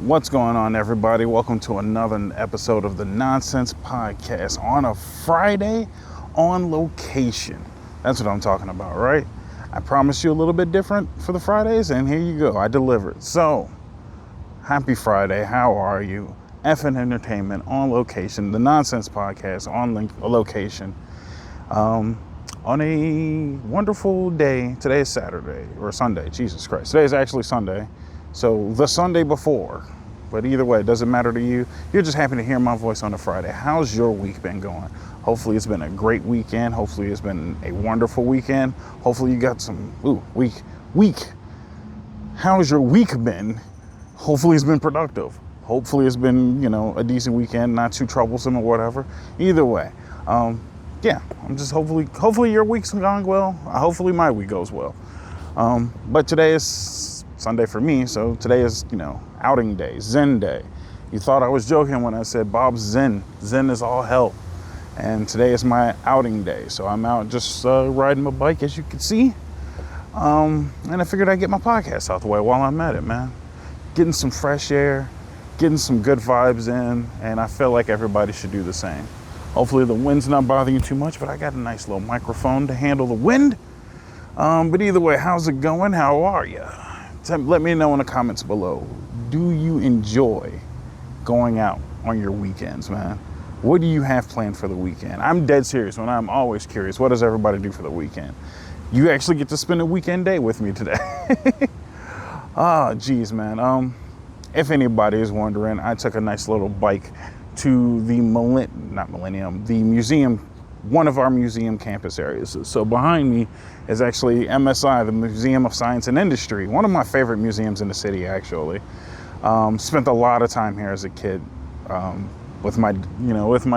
What's going on, everybody? Welcome to another episode of the Nonsense Podcast on a Friday on location. That's what I'm talking about, right? I promised you a little bit different for the Fridays, and here you go. I delivered. So, happy Friday. How are you? FNEntertainment on location. The Nonsense Podcast on location. On a wonderful day. Today is Saturday or Sunday. Jesus Christ. Today is actually Sunday. So the Sunday before. But either way, it doesn't matter to you. You're just happy to hear my voice on a Friday. How's your week been going? Hopefully it's been a great weekend. Hopefully it's been a wonderful weekend. Hopefully you got some week. How's your week been? Hopefully it's been productive. Hopefully it's been, a decent weekend, not too troublesome or whatever. Either way. Yeah, I'm just hopefully your week's going well. Hopefully my week goes well. But today is Sunday for me, so today is, outing day, Zen day. You thought I was joking when I said Bob's Zen. Zen is all hell. And today is my outing day, so I'm out just riding my bike, as you can see. And I figured I'd get my podcast out the way while I'm at it, man. Getting some fresh air, getting some good vibes in, and I feel like everybody should do the same. Hopefully the wind's not bothering you too much, but I got a nice little microphone to handle the wind. But either way, how's it going? How are you? Let me know in the comments below. Do you enjoy going out on your weekends, man? What do you have planned for the weekend? I'm dead serious, man. I'm always curious. What does everybody do for the weekend? You actually get to spend a weekend day with me today. Oh, geez, man. If anybody is wondering, I took a nice little bike to the the museum, one of our museum campus areas. So behind me is actually MSI, the Museum of Science and Industry, one of my favorite museums in the city, actually. Spent a lot of time here as a kid with my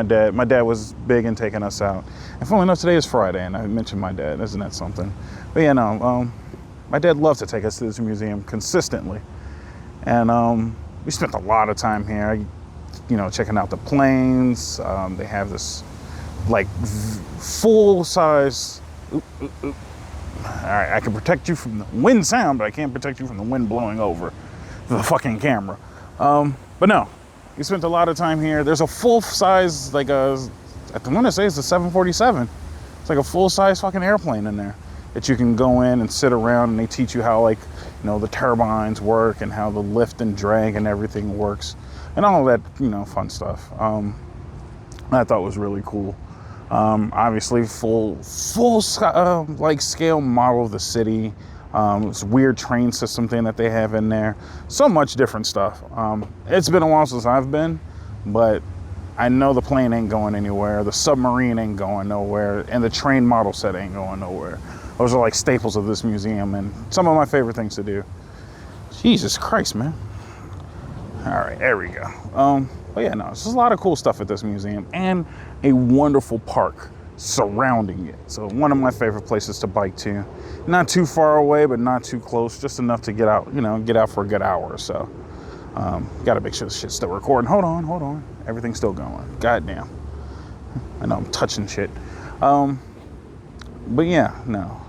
dad. My dad was big in taking us out. And funnily enough, today is Friday, and I mentioned my dad. Isn't that something? But my dad loved to take us to this museum consistently. And we spent a lot of time here, checking out the planes. They have this full size. All right, I can protect you from the wind sound, but I can't protect you from the wind blowing over the fucking camera. But no, we spent a lot of time here. There's a full size, I want to say it's a 747. It's like a full size fucking airplane in there that you can go in and sit around, and they teach you how the turbines work and how the lift and drag and everything works and all that, fun stuff. I thought was really cool. Obviously full scale model of the city. This weird train system thing that they have in there. So much different stuff. It's been a while since I've been, but I know the plane ain't going anywhere. The submarine ain't going nowhere. And the train model set ain't going nowhere. Those are like staples of this museum and some of my favorite things to do. Jesus Christ, man. All right, there we go. But yeah, no, there's a lot of cool stuff at this museum and a wonderful park surrounding it. So one of my favorite places to bike to. Not too far away, but not too close. Just enough to get out, get out for a good hour or so. Got to make sure the shit's still recording. Hold on. Everything's still going. Goddamn. I know I'm touching shit. But yeah, no.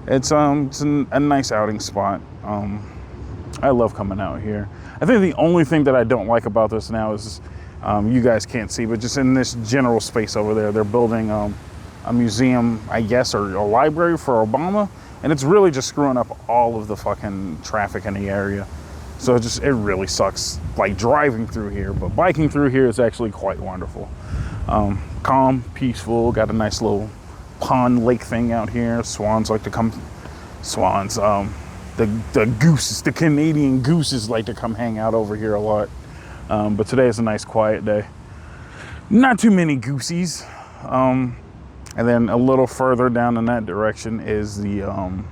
It's a nice outing spot. I love coming out here. I think the only thing that I don't like about this now is, you guys can't see, but just in this general space over there, they're building a museum, I guess, or a library for Obama, and it's really just screwing up all of the fucking traffic in the area. So it really sucks, driving through here, but biking through here is actually quite wonderful. Calm, peaceful, got a nice little pond lake thing out here. Swans like to come. The gooses, the Canadian gooses like to come hang out over here a lot. But today is a nice quiet day. Not too many goosies. And then a little further down in that direction is the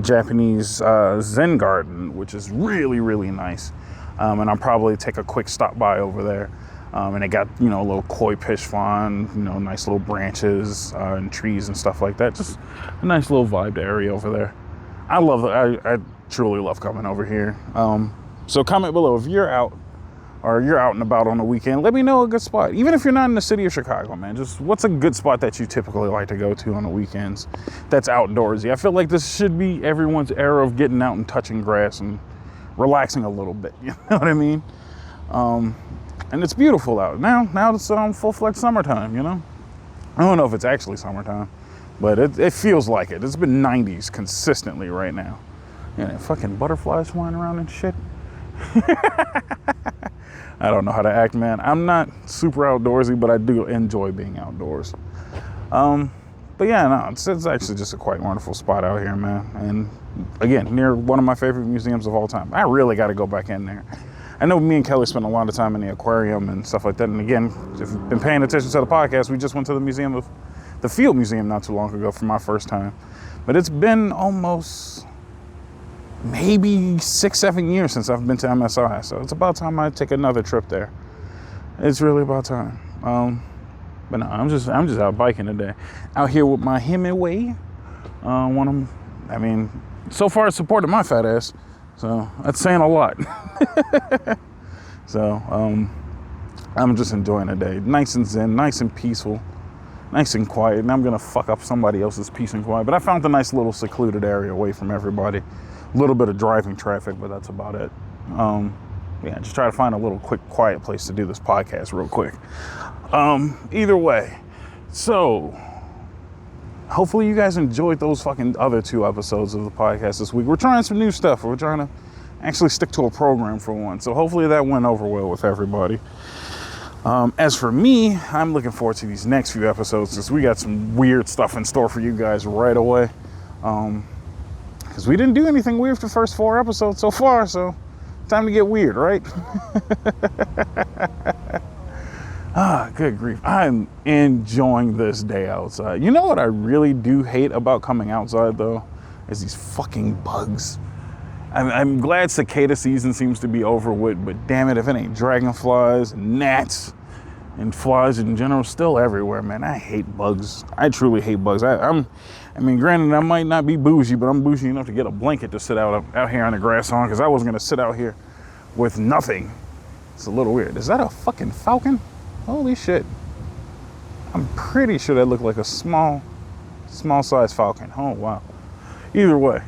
Japanese Zen garden, which is really, really nice. And I'll probably take a quick stop by over there. And they got, a little koi fish pond, nice little branches and trees and stuff like that. Just a nice little vibe area over there. I love it. I truly love coming over here. So comment below if you're out or you're out and about on the weekend. Let me know a good spot. Even if you're not in the city of Chicago, man, just what's a good spot that you typically like to go to on the weekends that's outdoorsy? I feel like this should be everyone's era of getting out and touching grass and relaxing a little bit. You know what I mean? And it's beautiful out now. Now it's full-fledged summertime. You know, I don't know if it's actually summertime, but it feels like it. It's been 90s consistently right now. And fucking butterflies flying around and shit. I don't know how to act, man. I'm not super outdoorsy, but I do enjoy being outdoors. But yeah, no, it's actually just a quite wonderful spot out here, man. And again, near one of my favorite museums of all time. I really got to go back in there. I know me and Kelly spent a lot of time in the aquarium and stuff like that. And again, if you've been paying attention to the podcast, we just went to the Field Museum not too long ago for my first time. But it's been almost maybe 6-7 years since I've been to MSI. So it's about time I take another trip there. It's really about time. But no, I'm just out biking today. Out here with my Hemingway. So far it's supported my fat ass. So that's saying a lot. So I'm just enjoying the day. Nice and zen, nice and peaceful, nice and quiet. And I'm gonna fuck up somebody else's peace and quiet. But I found a nice little secluded area away from everybody. A little bit of driving traffic, but that's about it. Just try to find a little quick, quiet place to do this podcast real quick. Either way, so hopefully you guys enjoyed those fucking other 2 episodes of the podcast this week. We're trying some new stuff. We're trying to actually stick to a program for one. So hopefully that went over well with everybody. As for me, I'm looking forward to these next few episodes because we got some weird stuff in store for you guys right away. Because we didn't do anything weird for the first 4 episodes so far, so time to get weird, right? Good grief. I'm enjoying this day outside. You know what I really do hate about coming outside, though? Is these fucking bugs. I'm glad cicada season seems to be over with, but damn it, if it ain't dragonflies, gnats, and flies in general, still everywhere, man. I hate bugs. I truly hate bugs. Granted, I might not be bougie, but I'm bougie enough to get a blanket to sit out here on the grass on, because I wasn't going to sit out here with nothing. It's a little weird. Is that a fucking falcon? Holy shit. I'm pretty sure that looked like a small size falcon. Oh, wow. Either way.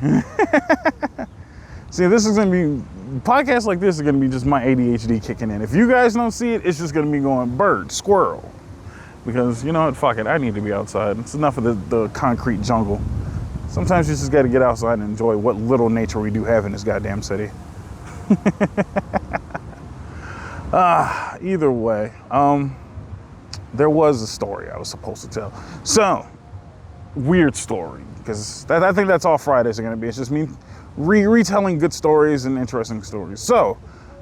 See, this is going to be, podcasts like this are going to be just my ADHD kicking in. If you guys don't see it, it's just going to be going bird, squirrel. Because, you know what, fuck it, I need to be outside. It's enough of the concrete jungle. Sometimes you just got to get outside and enjoy what little nature we do have in this goddamn city. Either way, there was a story I was supposed to tell. So, weird story, because I think that's all Fridays are going to be. It's just me retelling good stories and interesting stories. So,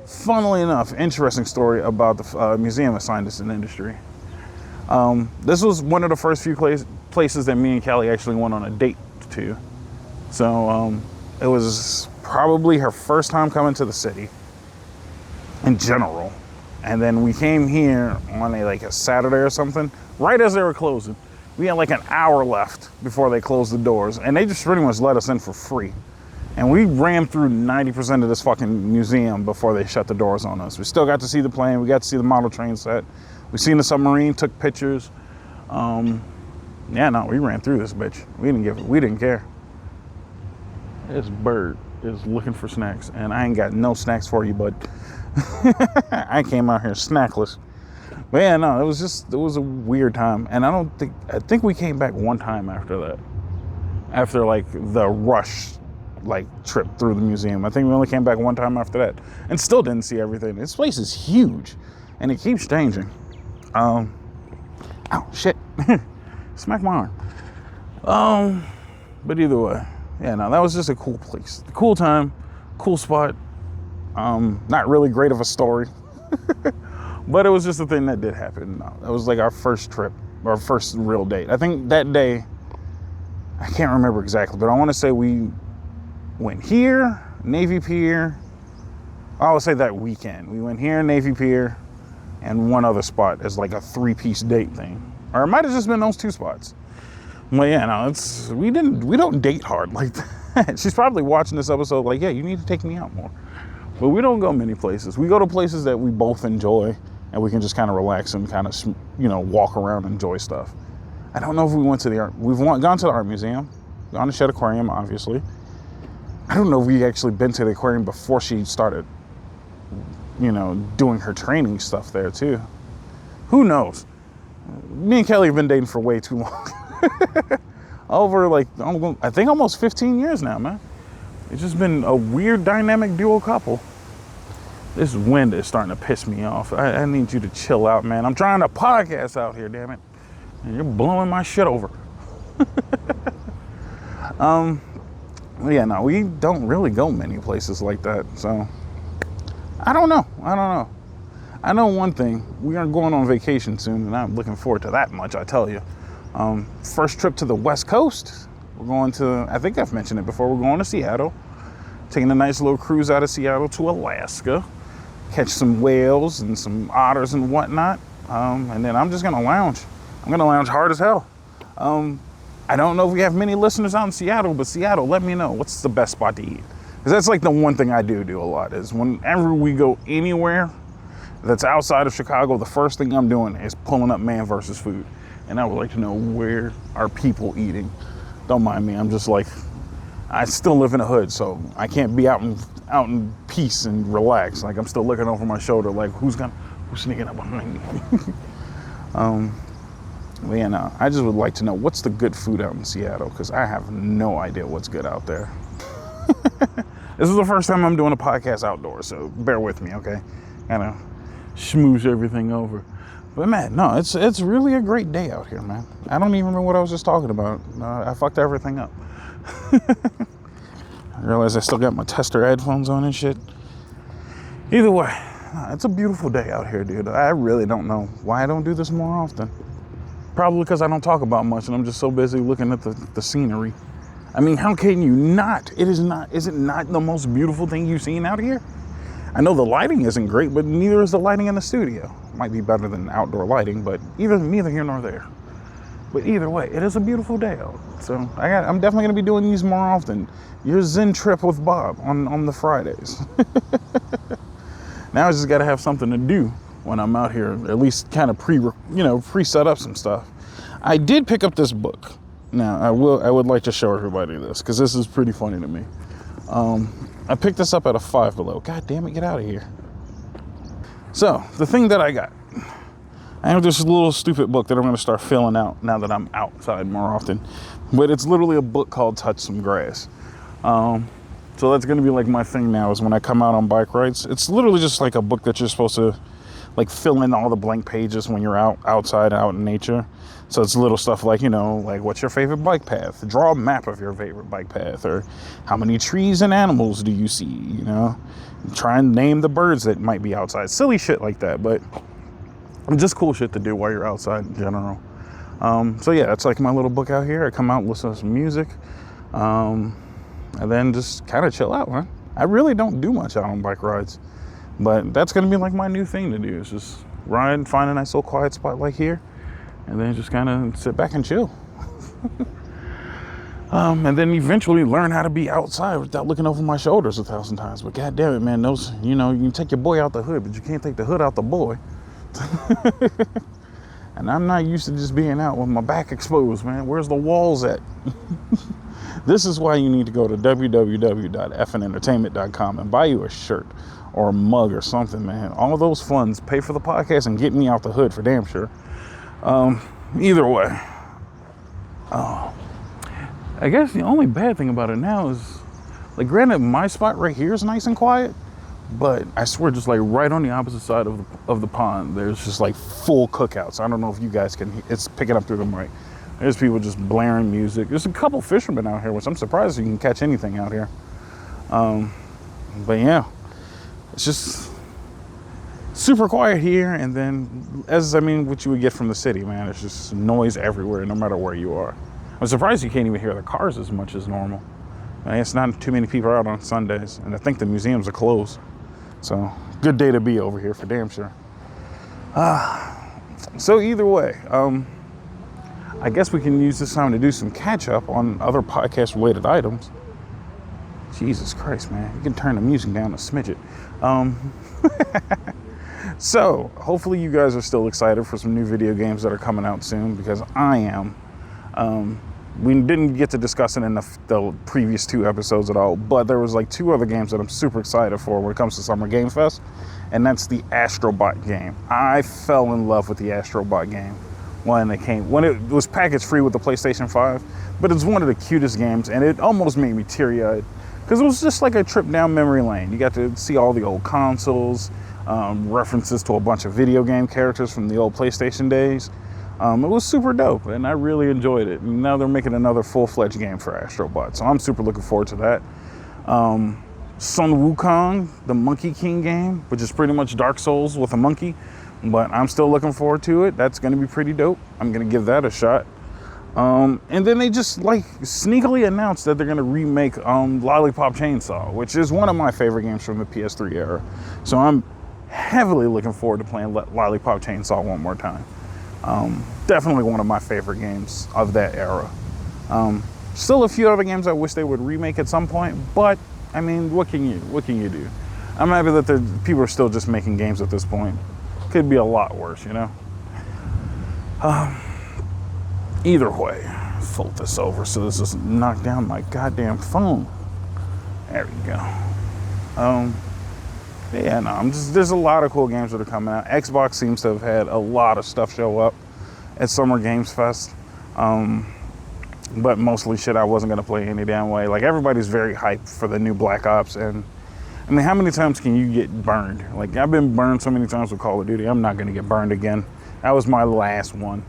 funnily enough, interesting story about the museum of science and industry. This was one of the first few places that me and Callie actually went on a date to. So, it was probably her first time coming to the city in general. And then we came here on a Saturday or something, right as they were closing. We had like an hour left before they closed the doors, and they just pretty much let us in for free. And we ran through 90% of this fucking museum before they shut the doors on us. We still got to see the plane. We got to see the model train set. We seen the submarine, took pictures. We ran through this bitch. We didn't care. This bird is looking for snacks, and I ain't got no snacks for you, bud. I came out here snackless. But yeah, no, it was a weird time. And I think we came back one time after that. After the rush trip through the museum. I think we only came back one time after that. And still didn't see everything. This place is huge. And it keeps changing. Ow, shit. Smack my arm. But either way. Yeah, no, that was just a cool place. Cool time. Cool spot. Not really great of a story. But it was just a thing that did happen. No, that was our first trip. Our first real date. I think that day, I can't remember exactly, but I want to say we went here, Navy Pier. I would say that weekend. We went here, Navy Pier, and one other spot as a 3-piece date thing. Or it might have just been those 2 spots. But yeah, no, we don't date hard like that. She's probably watching this episode yeah, you need to take me out more. But we don't go many places. We go to places that we both enjoy, and we can just kind of relax and kind of, walk around and enjoy stuff. I don't know if we went to the art. We've gone to the art museum, gone to Shed Aquarium, obviously. I don't know if we actually been to the aquarium before she started, you know, doing her training stuff there too. Who knows? Me and Kelly have been dating for way too long. Over like, I think almost 15 years now, man. It's just been a weird dynamic duo couple. This wind is starting to piss me off. I need you to chill out, man. I'm trying to podcast out here, damn it. And you're blowing my shit over. Yeah, no, we don't really go many places like that. So, I don't know. I know one thing. We are going on vacation soon, and I'm looking forward to that much, I tell you. First trip to the West Coast. We're going to, I think I've mentioned it before, we're going to Seattle. Taking a nice little cruise out of Seattle to Alaska. Catch some whales and some otters and whatnot. And then I'm just going to lounge. I'm going to lounge hard as hell. I don't know if we have many listeners out in Seattle, but Seattle, let me know. What's the best spot to eat? Because that's like the one thing I do a lot is whenever we go anywhere that's outside of Chicago, the first thing I'm doing is pulling up Man versus Food. And I would like to know, where are people eating? Don't mind me. I'm just like, I still live in the hood, so I can't be out in peace and relax. Like, I'm still looking over my shoulder, like, who's sneaking up behind me? But yeah, no, I just would like to know, what's the good food out in Seattle? Because I have no idea what's good out there. This is the first time I'm doing a podcast outdoors, so bear with me, okay? Kind of schmooze everything over. But man, no, it's really a great day out here, man. I don't even remember what I was just talking about. I fucked everything up. I realized I still got my tester headphones on and shit. Either way, it's a beautiful day out here, dude. I really don't know why I don't do this more often. Probably because I don't talk about much and I'm just so busy looking at the scenery. I mean, how can you not? Is it not the most beautiful thing you've seen out here? I know the lighting isn't great, but neither is the lighting in the studio. Might be better than outdoor lighting, but neither here nor there. But either way, it is a beautiful day out. So I'm definitely going to be doing these more often. Your Zen trip with Bob on the Fridays. Now I just got to have something to do when I'm out here. At least kind of pre-set up some stuff. I did pick up this book. Now I would like to show everybody this because this is pretty funny to me. I picked this up at a Five Below. God damn it, get out of here. So, the thing that I got. I have this little stupid book that I'm going to start filling out now that I'm outside more often. But it's literally a book called Touch Some Grass. So that's going to be like my thing now is when I come out on bike rides. It's literally just like a book that you're supposed to like fill in all the blank pages when you're outside in nature. So it's little stuff like, like what's your favorite bike path? Draw a map of your favorite bike path, or how many trees and animals do you see? Try and name the birds that might be outside. Silly shit like that, but just cool shit to do while you're outside in general. So yeah, it's like my little book out here. I come out and listen to some music, and then just kind of chill out, man. I really don't do much out on bike rides, but that's gonna be like my new thing to do is just ride, find a nice little quiet spot like here, and then just kind of sit back and chill. And then eventually learn how to be outside without looking over my shoulders 1,000 times. But god damn it, man, those, you can take your boy out the hood, but you can't take the hood out the boy. And I'm not used to just being out with my back exposed, man. Where's the walls at? This is why you need to go to www.FNEntertainment.com and buy you a shirt or a mug or something, man. All of those funds pay for the podcast and get me out the hood for damn sure. Either way. I guess the only bad thing about it now is, like, granted, my spot right here is nice and quiet, but I swear, just like right on the opposite side of the pond, there's just like full cookouts. I don't know if you guys can, it's picking up through the mic. There's people just blaring music. There's a couple fishermen out here, which I'm surprised you can catch anything out here. But yeah, it's just super quiet here. And then, what you would get from the city, man, it's just noise everywhere, no matter where you are. I'm surprised you can't even hear the cars as much as normal. It's not too many people out on Sundays, and I think the museums are closed. So, good day to be over here for damn sure. So either way, I guess we can use this time to do some catch up on other podcast related items. Jesus Christ, man. You can turn the music down a smidget. So, hopefully you guys are still excited for some new video games that are coming out soon, because I am. We didn't get to discuss it in the previous 2 episodes at all, but there was like 2 other games that I'm super excited for when it comes to Summer Game Fest, and that's the Astrobot game. I fell in love with the Astrobot game when it was packaged free with the PlayStation 5, but it's one of the cutest games, and it almost made me teary-eyed because it was just like a trip down memory lane. You got to see all the old consoles, references to a bunch of video game characters from the old PlayStation days. It was super dope, and I really enjoyed it. And now they're making another full-fledged game for Astrobot, so I'm super looking forward to that. Sun Wukong, the Monkey King game, which is pretty much Dark Souls with a monkey, but I'm still looking forward to it. That's going to be pretty dope. I'm going to give that a shot. And then they just like sneakily announced that they're going to remake Lollipop Chainsaw, which is one of my favorite games from the PS3 era. So I'm heavily looking forward to playing Lollipop Chainsaw one more time. Definitely one of my favorite games of that era. Still a few other games I wish they would remake at some point, but I mean, what can you do? I'm happy that people are still just making games at this point. Could be a lot worse, you know? Either way, fold this over so this doesn't knock down my goddamn phone. There we go. Yeah, no, there's a lot of cool games that are coming out. Xbox seems to have had a lot of stuff show up at Summer Games Fest. But mostly shit I wasn't going to play any damn way. Like, everybody's very hyped for the new Black Ops. And, I mean, how many times can you get burned? Like, I've been burned so many times with Call of Duty. I'm not going to get burned again. That was my last one.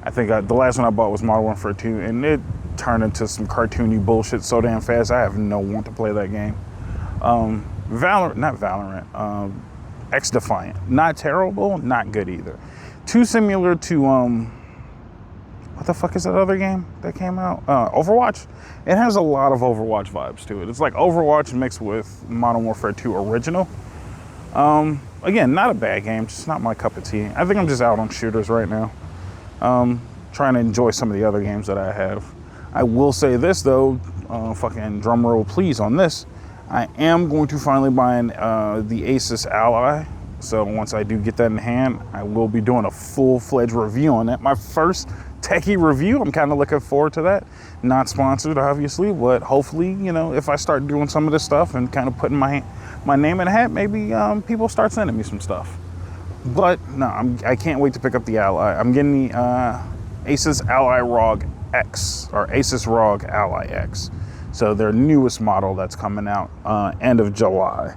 I think the last one I bought was Modern Warfare 2. And it turned into some cartoony bullshit so damn fast. I have no want to play that game. X Defiant. Not terrible, not good either. Too similar to, what the fuck is that other game that came out? Overwatch. It has a lot of Overwatch vibes to it. It's like Overwatch mixed with Modern Warfare 2 original. Again, not a bad game, just not my cup of tea. I think I'm just out on shooters right now. Trying to enjoy some of the other games that I have. I will say this though, fucking drum roll please on this. I am going to finally buy the Asus Ally. So once I do get that in hand, I will be doing a full-fledged review on that. My first techie review. I'm kind of looking forward to that. Not sponsored, obviously, but hopefully, you know, if I start doing some of this stuff and kind of putting my name in a hat, maybe people start sending me some stuff. But no, I can't wait to pick up the Ally. I'm getting the Asus Ally ROG X, or Asus ROG Ally X. So their newest model that's coming out end of July.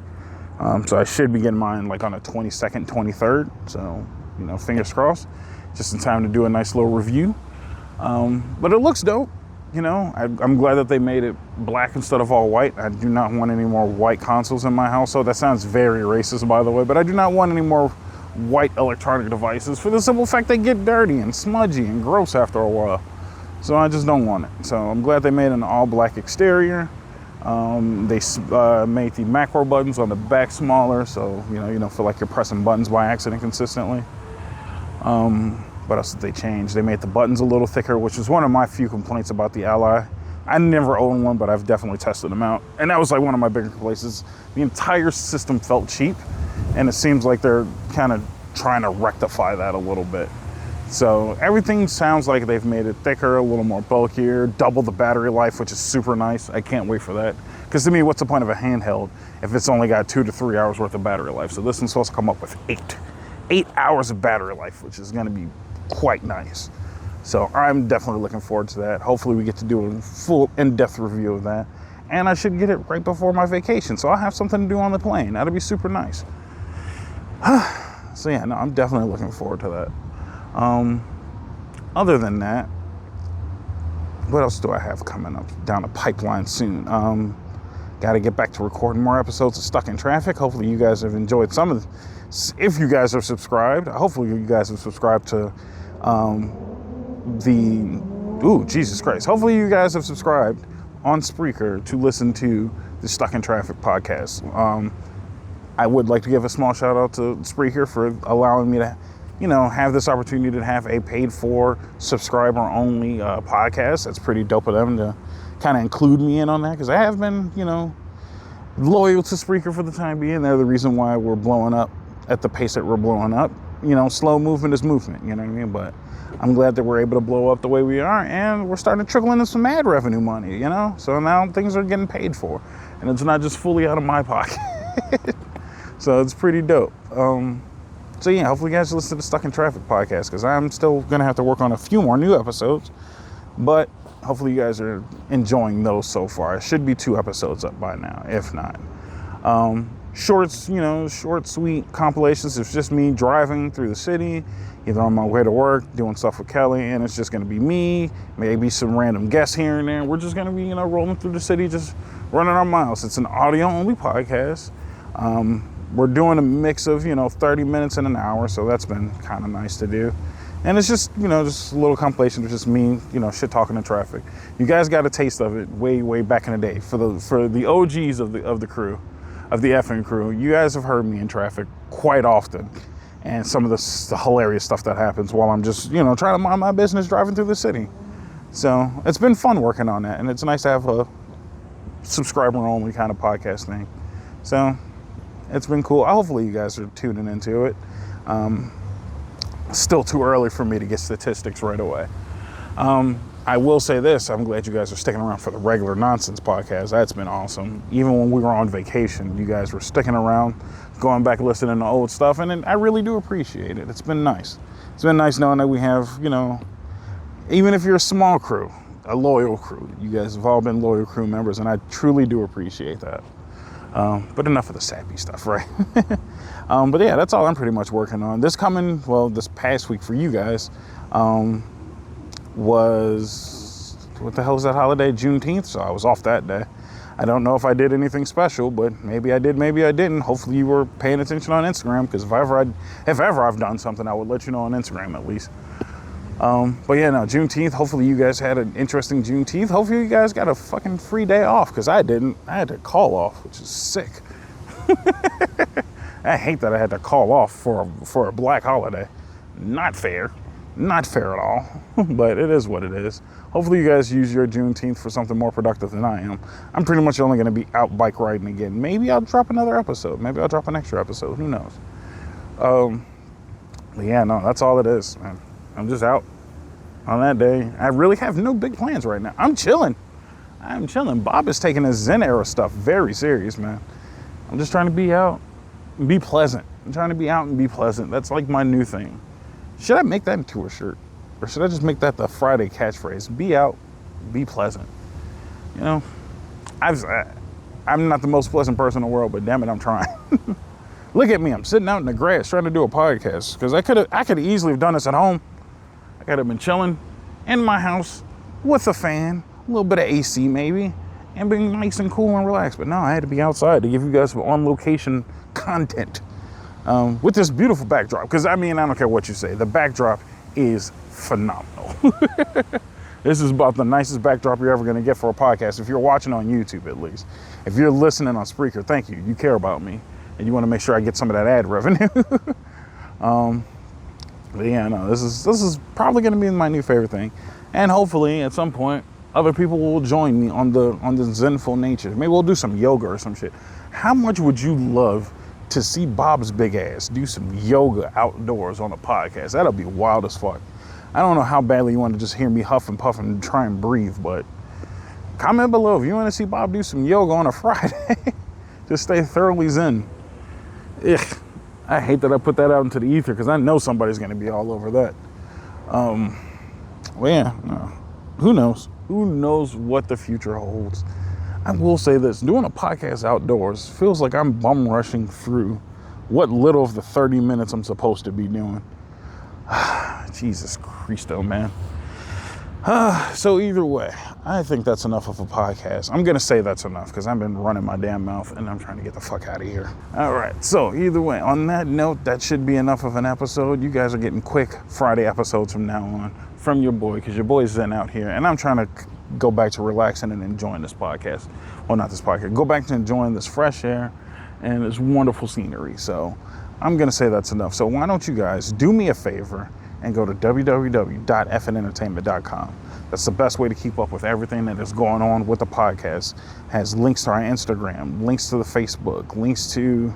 So I should be getting mine like on the 22nd, 23rd. So, you know, fingers crossed. Just in time to do a nice little review. But it looks dope. You know, I'm glad that they made it black instead of all white. I do not want any more white consoles in my household. That sounds very racist, by the way. But I do not want any more white electronic devices for the simple fact they get dirty and smudgy and gross after a while. So I just don't want it. So I'm glad they made an all black exterior. They made the macro buttons on the back smaller, so you know you don't feel like you're pressing buttons by accident consistently. What else did they change? They made the buttons a little thicker, which is one of my few complaints about the Ally. I never owned one, but I've definitely tested them out, and that was like one of my bigger complaints. The entire system felt cheap, and it seems like they're kind of trying to rectify that a little bit. So everything sounds like they've made it thicker, a little more bulkier, double the battery life, which is super nice. I can't wait for that. Because to me, what's the point of a handheld if it's only got 2 to 3 hours worth of battery life? So this one's supposed to come up with 8 hours of battery life, which is going to be quite nice. So I'm definitely looking forward to that. Hopefully we get to do a full in-depth review of that. And I should get it right before my vacation, so I'll have something to do on the plane. That'll be super nice. So yeah, no, I'm definitely looking forward to that. Other than that, what else do I have coming up down the pipeline soon? Got to get back to recording more episodes of Stuck in Traffic. Hopefully you guys have enjoyed some of if you guys are subscribed, hopefully you guys have subscribed to Jesus Christ. Hopefully you guys have subscribed on Spreaker to listen to the Stuck in Traffic podcast. I would like to give a small shout out to Spreaker for allowing me to, you know, have this opportunity to have a paid for subscriber only podcast. That's pretty dope of them to kind of include me in on that, because I have been, you know, loyal to Spreaker for the time being. They're the reason why we're blowing up at the pace that we're blowing up. slow movement is movement, you know what I mean? But I'm glad that we're able to blow up the way we are, and we're starting to trickle into some ad revenue money, So now things are getting paid for, and it's not just fully out of my pocket. So it's pretty dope. So yeah, hopefully you guys listen to the Stuck in Traffic podcast, because I'm still going to have to work on a few more new episodes, but hopefully you guys are enjoying those so far. It should be 2 episodes up by now, if not. Shorts, short, sweet compilations. It's just me driving through the city, either on my way to work, doing stuff with Kelly, and it's just going to be me, maybe some random guests here and there. We're just going to be, rolling through the city, just running our miles. It's an audio-only podcast. We're doing a mix of, 30 minutes and an hour, so that's been kind of nice to do. And it's just, just a little compilation of just me, shit talking in traffic. You guys got a taste of it way, way back in the day. For the OGs of the crew, of the FN crew, you guys have heard me in traffic quite often. And some of the hilarious stuff that happens while I'm just, trying to mind my business driving through the city. So it's been fun working on that. And it's nice to have a subscriber-only kind of podcast thing. So it's been cool. Hopefully you guys are tuning into it. Still too early for me to get statistics right away. I will say this, I'm glad you guys are sticking around for the regular Nonsense podcast. That's been awesome. Even when we were on vacation, you guys were sticking around, going back listening to old stuff, and I really do appreciate it. It's been nice. It's been nice knowing that we have, even if you're a small crew, a loyal crew. You guys have all been loyal crew members, and I truly do appreciate that. But enough of the sappy stuff, right? But yeah, that's all I'm pretty much working on. This past week for you guys, was, what the hell is that holiday? Juneteenth, so I was off that day. I don't know if I did anything special, but maybe I did, maybe I didn't. Hopefully you were paying attention on Instagram, because if ever I've done something, I would let you know on Instagram at least. But yeah, no, Juneteenth, hopefully you guys had an interesting Juneteenth. Hopefully you guys got a fucking free day off, because I didn't. I had to call off, which is sick. I hate that I had to call off for a black holiday. Not fair. Not fair at all, but it is what it is. Hopefully you guys use your Juneteenth for something more productive than I am. I'm pretty much only going to be out bike riding again. Maybe I'll drop another episode. Maybe I'll drop an extra episode. Who knows? But yeah, no, that's all it is, man. I'm just out on that day. I really have no big plans right now. I'm chilling. Bob is taking his Zen era stuff very serious, man. I'm just trying to be out and be pleasant. I'm trying to be out and be pleasant. That's like my new thing. Should I make that into a shirt? Or should I just make that the Friday catchphrase? Be out, be pleasant. I'm not the most pleasant person in the world, but damn it, I'm trying. Look at me, I'm sitting out in the grass trying to do a podcast, because I could easily have done this at home. I could have been chilling in my house with a fan, a little bit of AC maybe, and being nice and cool and relaxed. But no, I had to be outside to give you guys some on-location content. With this beautiful backdrop, because I don't care what you say, the backdrop is phenomenal. This is about the nicest backdrop you're ever going to get for a podcast, if you're watching on YouTube at least. If you're listening on Spreaker, thank you. You care about me, and you want to make sure I get some of that ad revenue. But yeah, no, this is probably going to be my new favorite thing, and hopefully at some point other people will join me on the zenful nature. Maybe we'll do some yoga or some shit. How much would you love to see Bob's big ass do some yoga outdoors on a podcast? That'll be wild as fuck. I don't know how badly you want to just hear me huff and puff and try and breathe, but comment below if you want to see Bob do some yoga on a Friday. Just stay thoroughly zen. Ugh, I hate that I put that out into the ether, because I know somebody's going to be all over that. Well, yeah, no. Who knows? Who knows what the future holds? I will say this, doing a podcast outdoors feels like I'm bum rushing through what little of the 30 minutes I'm supposed to be doing. Jesus Christo, man. So either way, I think that's enough of a podcast. I'm going to say that's enough, because I've been running my damn mouth and I'm trying to get the fuck out of here. All right, so either way, on that note, that should be enough of an episode. You guys are getting quick Friday episodes from now on from your boy, because your boy's zen out here, and I'm trying to go back to relaxing and enjoying this podcast. Well, not this podcast. Go back to enjoying this fresh air and this wonderful scenery. So I'm going to say that's enough. So why don't you guys do me a favor and go to www.FNEntertainment.com. That's the best way to keep up with everything that is going on with the podcast. Has links to our Instagram, links to the Facebook, links to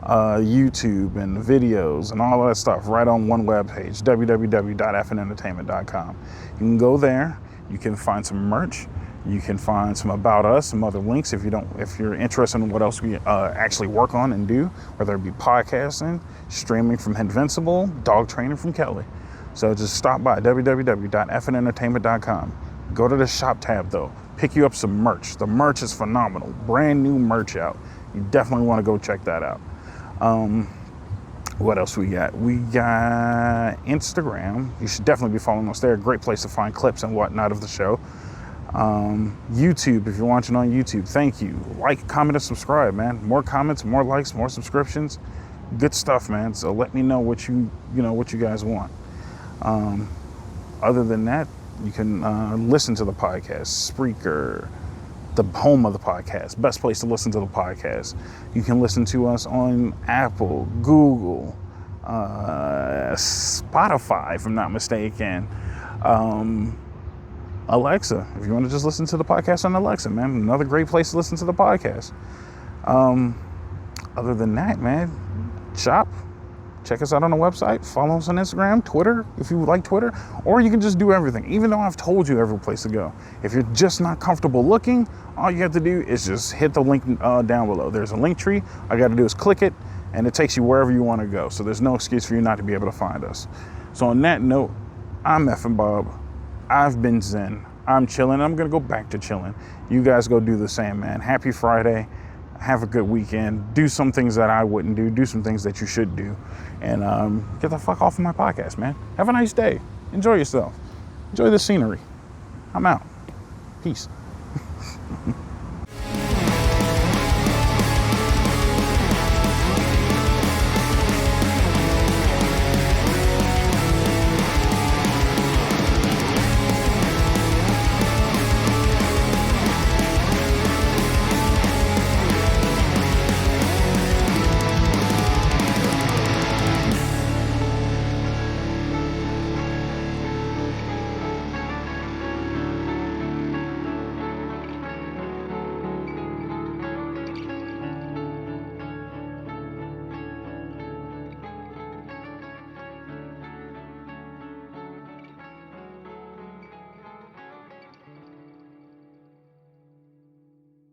YouTube and videos and all of that stuff right on one webpage, www.FNEntertainment.com. You can go there. You can find some merch. You can find some about us, some other links if you're interested in what else we actually work on and do, whether it be podcasting, streaming from Invincible, dog training from Kelly. So just stop by www.FNEntertainment.com. Go to the shop tab though. Pick you up some merch. The merch is phenomenal. Brand new merch out. You definitely want to go check that out. What else we got? We got Instagram. You should definitely be following us there. Great place to find clips and whatnot of the show. YouTube, if you're watching on YouTube, thank you. Like, comment, and subscribe, man. More comments, more likes, more subscriptions. Good stuff, man. So let me know what you guys want. Other than that, you can listen to the podcast. Spreaker, the home of the podcast, best place to listen to the podcast. You can listen to us on Apple, Google, Spotify, if I'm not mistaken. Alexa, if you want to just listen to the podcast on Alexa, man, another great place to listen to the podcast. Other than that, man, shop. Check us out on the website. Follow us on Instagram, Twitter, if you like Twitter, or you can just do everything, even though I've told you every place to go. If you're just not comfortable looking, all you have to do is just hit the link down below. There's a link tree. All you got to do is click it, and it takes you wherever you want to go. So there's no excuse for you not to be able to find us. So on that note, I'm FNBob. I've been Zen. I'm chilling. I'm going to go back to chilling. You guys go do the same, man. Happy Friday. Have a good weekend. Do some things that I wouldn't do. Do some things that you should do. And get the fuck off of my podcast, man. Have a nice day. Enjoy yourself. Enjoy the scenery. I'm out. Peace.